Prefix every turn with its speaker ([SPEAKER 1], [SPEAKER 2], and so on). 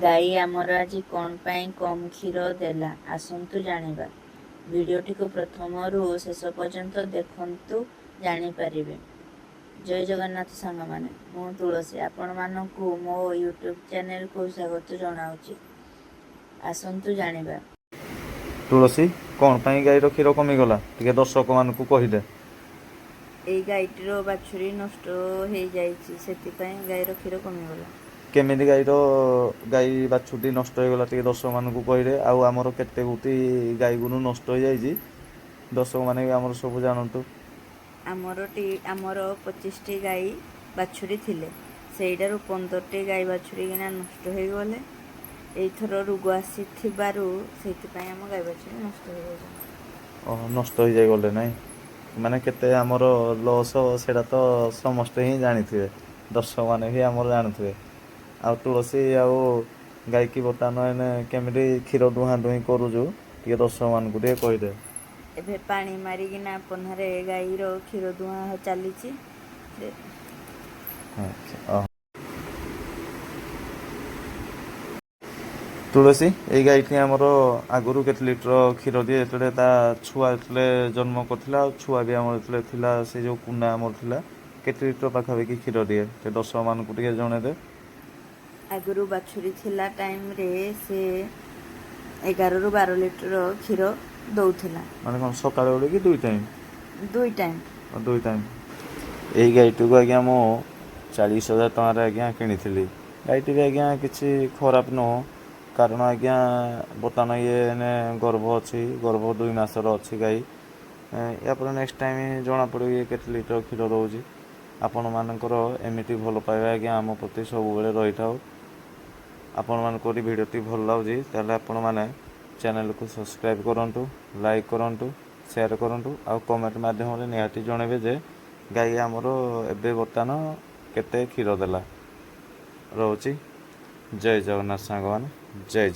[SPEAKER 1] ଗାଈ ଆମର ଆଜି କ'ଣ ପାଇଁ କମ୍ କ୍ଷୀର ଦେଲା ଆସନ୍ତୁ ଜାଣିବା। ଭିଡ଼ିଓଟିକୁ ପ୍ରଥମରୁ ଶେଷ ପର୍ଯ୍ୟନ୍ତ ଦେଖନ୍ତୁ, ଜାଣିପାରିବେ। ଜୟ ଜଗନ୍ନାଥ ସାଙ୍ଗମାନେ, ମୁଁ ତୁଳସୀ ଆପଣମାନଙ୍କୁ ମୋ ୟୁଟ୍ୟୁବ୍ ଚ୍ୟାନେଲକୁ ସ୍ୱାଗତ ଜଣାଉଛି। ଆସନ୍ତୁ ଜାଣିବା।
[SPEAKER 2] ତୁଳସୀ, କ'ଣ ପାଇଁ ଗାଈର କ୍ଷୀର କମିଗଲା ଟିକେ ଦର୍ଶକମାନଙ୍କୁ କହିଦେ।
[SPEAKER 1] ଏଇ ଗାଈଟିର ବାଛୁରୀ ନଷ୍ଟ ହେଇଯାଇଛି, ସେଥିପାଇଁ ଗାଈର କ୍ଷୀର କମିଗଲା।
[SPEAKER 2] କେମିତି ଗାଈ ବାଛୁରୀ ନଷ୍ଟ ହେଇଗଲା ଟିକେ ଦର୍ଶକମାନଙ୍କୁ କହିଦେ। ଆଉ ଆମର କେତେ ଗୋଟି ଗାଈ ଗୋରୁ ନଷ୍ଟ ହେଇଯାଇଛି, ଦର୍ଶକମାନେ ବି ଆମର ସବୁ ଜାଣନ୍ତୁ।
[SPEAKER 1] ଆମର 25ଟି ଗାଈ ବାଛୁରୀ ଥିଲେ, ସେଇଟାରୁ 15ଟି ଗାଈ ବାଛୁରୀ କିନା ନଷ୍ଟ ହେଇଗଲେ। ଏଇଥର ରୋଗ ଆସିଥିବାରୁ ସେଇଥିପାଇଁ ଆମ ଗାଈ ବାଛୁରୀ ନଷ୍ଟ ହେଇଯାଇଛନ୍ତି।
[SPEAKER 2] ନଷ୍ଟ ହେଇଯାଇଗଲେ ନାଇଁ, ମାନେ କେତେ ଆମର ଲସ୍ ସେଇଟା ତ ସମସ୍ତେ ହିଁ ଜାଣିଥିବେ, ଦର୍ଶକମାନେ ବି ଆମର ଜାଣୁଥିବେ। ଆଉ ତୁଳସୀ, ଆଉ ଗାଈକି ବର୍ତ୍ତମାନ ଏଇନେ କେମିତି କ୍ଷୀର ଦୁହାଁ ଦୁହିଁ କରୁଛୁ ଟିକେ ଦର୍ଶକମାନଙ୍କୁ ଟିକେ କହିଦେ।
[SPEAKER 1] ଏବେ ପାଣି ମାରିକିନା ପହ୍ନାରେ ଗାଈର କ୍ଷୀର ଦୁହାଁ ଚାଲିଛି।
[SPEAKER 2] ତୁଳସୀ, ଏଇ ଗାଈଟି ଆମର ଆଗରୁ କେତେ ଲିଟର କ୍ଷୀର ଦିଏ ଯେତେବେଳେ ତା ଛୁଆ ଯେତେବେଳେ ଜନ୍ମ କରିଥିଲା, ଆଉ ଛୁଆ ବି ଆମର ଯେତେବେଳେ ଥିଲା, ସେ ଯେଉଁ କୁଣ୍ଡା ଆମର ଥିଲା, କେତେ ଲିଟର ପାଖାପାଖି କ୍ଷୀର ଦିଏ ସେ ଦର୍ଶକମାନଙ୍କୁ ଟିକେ ଜଣେଇଦେ।
[SPEAKER 1] ଆଗରୁ ବାଛୁରୀ ଥିଲା ଟାଇମ୍ରେ ସେ 11ରୁ 12 ଲିଟର କ୍ଷୀର ଦେଉଥିଲା।
[SPEAKER 2] ମାନେ କ'ଣ ସକାଳେ ବେଳେ କି ଦୁଇ ଟାଇମ୍?
[SPEAKER 1] ଦୁଇ ଟାଇମ୍।
[SPEAKER 2] ଦୁଇ ଟାଇମ୍। ଏଇ ଗାଈଟିକୁ ଆଜ୍ଞା ମୁଁ 40,000 ଟଙ୍କାରେ ଆଜ୍ଞା କିଣିଥିଲି। ଗାଈଟି ବି ଆଜ୍ଞା କିଛି ଖରାପ ନୁହଁ, କାରଣ ଆଜ୍ଞା ବର୍ତ୍ତମାନ ଏଇନେ ଗର୍ଭ ଅଛି, ଗର୍ଭ 2 ମାସର ଅଛି ଗାଈ। ୟାପରେ ନେକ୍ସଟ ଟାଇମ୍ ଜଣାପଡ଼ିବ ଇଏ କେତେ ଲିଟର କ୍ଷୀର ଦେଉଛି। ଆପଣମାନଙ୍କର ଏମିତି ଭଲ ପାଇବା ଆଜ୍ଞା ଆମ ପ୍ରତି ସବୁବେଳେ ରହିଥାଉ। ଆପଣମାନଙ୍କର ଭିଡ଼ିଓଟି ଭଲ ଲାଗୁଛି ତାହେଲେ ଆପଣମାନେ ଚ୍ୟାନେଲକୁ ସବସ୍କ୍ରାଇବ୍ କରନ୍ତୁ, ଲାଇକ୍ କରନ୍ତୁ, ସେୟାର କରନ୍ତୁ, ଆଉ କମେଣ୍ଟ ମାଧ୍ୟମରେ ନିହାତି ଜଣାଇବେ ଯେ ଗାଈ ଆମର ଏବେ ବର୍ତ୍ତମାନ କେତେ କ୍ଷୀର ଦେଲା। ରହୁଛି। ଜୟ ଜଗନ୍ନାଥ ସାଙ୍ଗମାନେ, ଜୟ ଜଗନ୍ନାଥ।